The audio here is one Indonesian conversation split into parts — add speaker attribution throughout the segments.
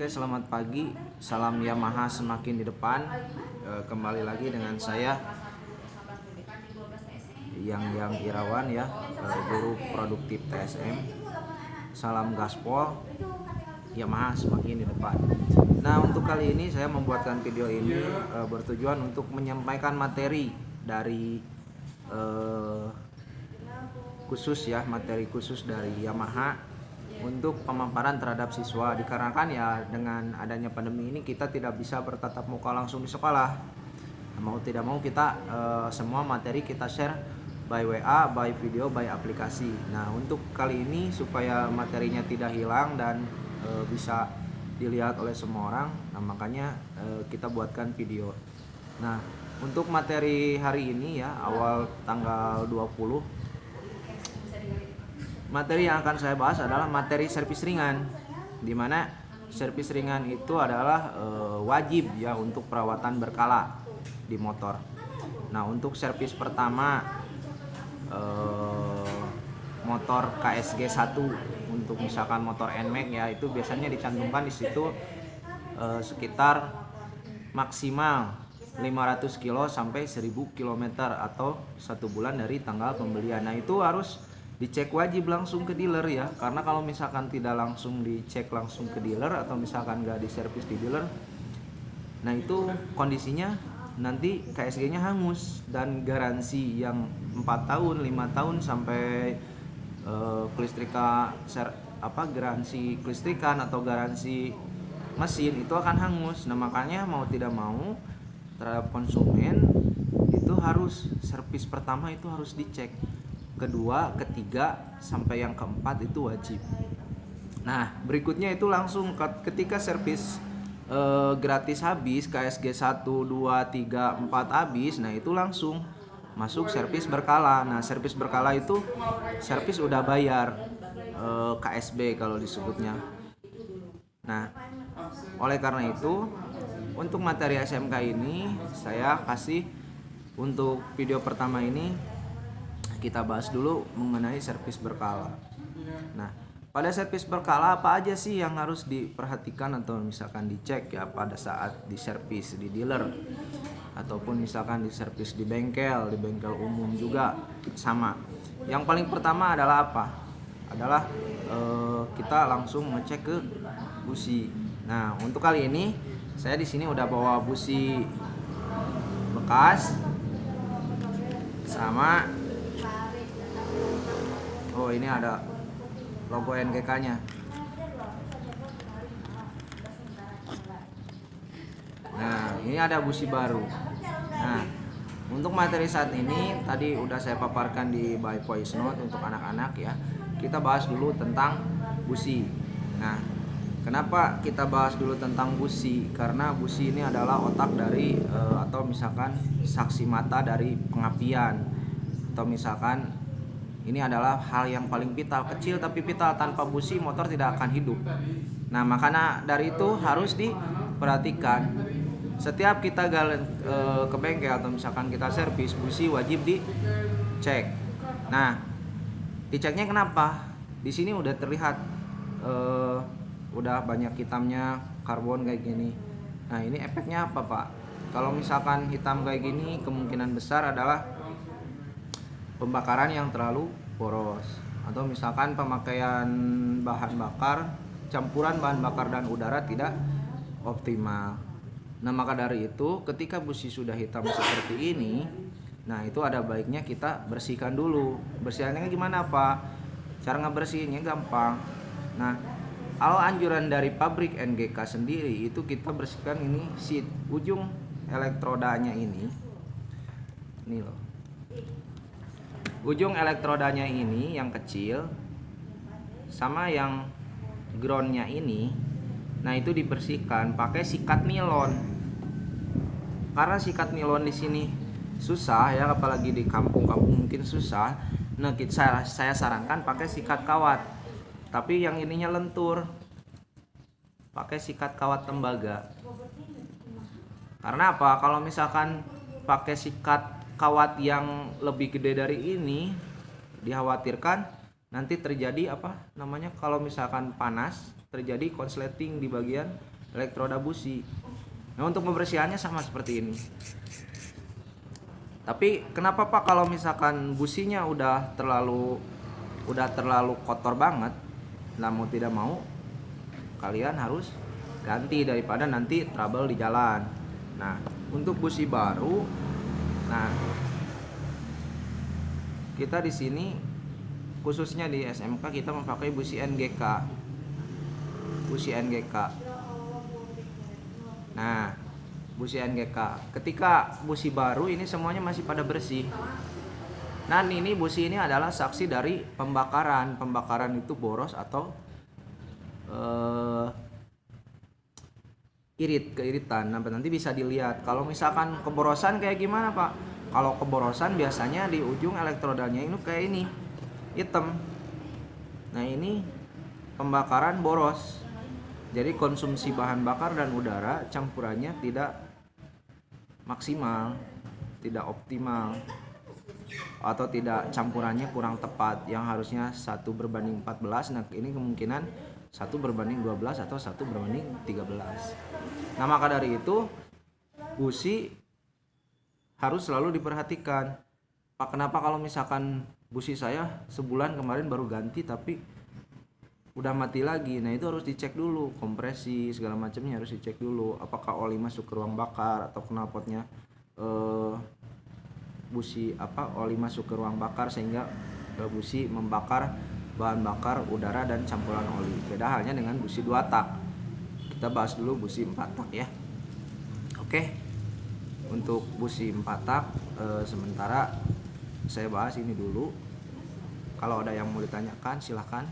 Speaker 1: Oke, selamat pagi. Salam Yamaha semakin di depan. Kembali lagi dengan saya yang Irawan ya, guru produktif TSM. Salam gaspol, Yamaha semakin di depan. Nah, untuk kali ini saya membuatkan video ini bertujuan untuk menyampaikan materi dari materi khusus dari Yamaha untuk pemaparan terhadap siswa, dikarenakan ya dengan adanya pandemi ini kita tidak bisa bertatap muka langsung di sekolah. Mau tidak mau kita semua materi kita share by WA, by video, by aplikasi. Nah, untuk kali ini supaya materinya tidak hilang dan bisa dilihat oleh semua orang, nah makanya kita buatkan video. Nah, untuk materi hari ini ya, awal tanggal 20, materi yang akan saya bahas adalah materi servis ringan, dimana servis ringan itu adalah wajib ya untuk perawatan berkala di motor. Nah, untuk servis pertama motor KSG 1 untuk misalkan motor NMAX ya, itu biasanya dicantumkan di situ sekitar maksimal 500 kilo sampai 1000 km atau 1 bulan dari tanggal pembelian. Nah, itu harus dicek wajib langsung ke dealer ya, karena kalau misalkan tidak langsung dicek langsung ke dealer atau misalkan nggak diservis di dealer, nah itu kondisinya nanti KSG-nya hangus, dan garansi yang 4 tahun, 5 tahun sampai garansi kelistrikan atau garansi mesin itu akan hangus. Nah, makanya mau tidak mau terhadap konsumen itu harus servis pertama itu harus dicek, kedua, ketiga, sampai yang keempat itu wajib. Nah, berikutnya itu langsung ketika servis gratis habis, KSG 1, 2, 3, 4 habis, nah itu langsung masuk servis berkala. Nah, servis berkala itu servis udah bayar, KSB kalau disebutnya. Nah, oleh karena itu untuk materi SMK ini saya kasih untuk video pertama ini kita bahas dulu mengenai servis berkala. Nah, pada servis berkala apa aja sih yang harus diperhatikan atau misalkan dicek ya pada saat diservis di dealer ataupun misalkan diservis di bengkel umum juga sama. Yang paling pertama adalah apa? Adalah kita langsung ngecek ke busi. Nah, untuk kali ini saya di sini udah bawa busi bekas sama ini ada logo NGK-nya. Nah, ini ada busi baru. Nah, untuk materi saat ini tadi udah saya paparkan di by voice note untuk anak-anak ya. Kita bahas dulu tentang busi. Nah, kenapa kita bahas dulu tentang busi? Karena busi ini adalah otak dari atau misalkan saksi mata dari pengapian, atau misalkan ini adalah hal yang paling vital, kecil tapi vital. Tanpa busi motor tidak akan hidup. Nah, makanya dari itu harus diperhatikan. Setiap kita ke bengkel atau misalkan kita servis, busi wajib dicek. Nah, diceknya kenapa? Di sini udah terlihat udah banyak hitamnya, karbon kayak gini. Nah, ini efeknya apa, Pak? Kalau misalkan hitam kayak gini, kemungkinan besar adalah pembakaran yang terlalu boros, atau misalkan pemakaian bahan bakar, campuran bahan bakar dan udara tidak optimal. Nah, maka dari itu ketika busi sudah hitam seperti ini, nah itu ada baiknya kita bersihkan dulu. Bersihkannya gimana, Pak? Cara ngebersihinnya gampang. Nah, anjuran dari pabrik NGK sendiri itu kita bersihkan ini si ujung elektrodanya ini loh. Ujung elektrodanya ini yang kecil sama yang groundnya ini, nah itu dibersihkan pakai sikat nilon. Karena sikat nilon di sini susah ya, apalagi di kampung-kampung mungkin susah. Nah, saya sarankan pakai sikat kawat. Tapi yang ininya lentur, pakai sikat kawat tembaga. Karena apa? Kalau misalkan pakai sikat kawat yang lebih gede dari ini, dikhawatirkan nanti terjadi kalau misalkan panas terjadi konsleting di bagian elektroda busi. Nah, untuk pembersihannya sama seperti ini. Tapi kenapa Pak kalau misalkan businya udah terlalu kotor banget, nah mau tidak mau kalian harus ganti daripada nanti trouble di jalan. Nah, untuk busi baru, nah kita di sini khususnya di SMK kita memakai busi NGK. Nah, busi NGK. Ketika busi baru ini semuanya masih pada bersih. Nah, ini busi ini adalah saksi dari pembakaran. Pembakaran itu boros atau keiritan. Nah, nanti bisa dilihat. Kalau misalkan keborosan kayak gimana, Pak? Kalau keborosan biasanya di ujung elektrodanya ini kayak ini, hitam. Nah, ini pembakaran boros. Jadi konsumsi bahan bakar dan udara campurannya tidak maksimal, tidak optimal, atau tidak campurannya kurang tepat, yang harusnya 1:14. Nah, ini kemungkinan 1:12 atau 1:13. Nah, maka dari itu busi harus selalu diperhatikan. Pak, kenapa kalau misalkan busi saya sebulan kemarin baru ganti tapi udah mati lagi? Nah, itu harus dicek dulu, kompresi segala macamnya harus dicek dulu, apakah oli masuk ke ruang bakar atau knalpotnya busi oli masuk ke ruang bakar sehingga busi membakar bahan bakar udara dan campuran oli. Beda halnya dengan busi 2 tak. Kita bahas dulu busi 4 tak ya. Oke. Untuk busi 4 tak sementara saya bahas ini dulu. Kalau ada yang mau ditanyakan silahkan.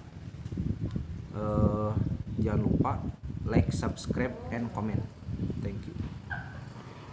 Speaker 1: Jangan lupa like, subscribe, and comment. Thank you.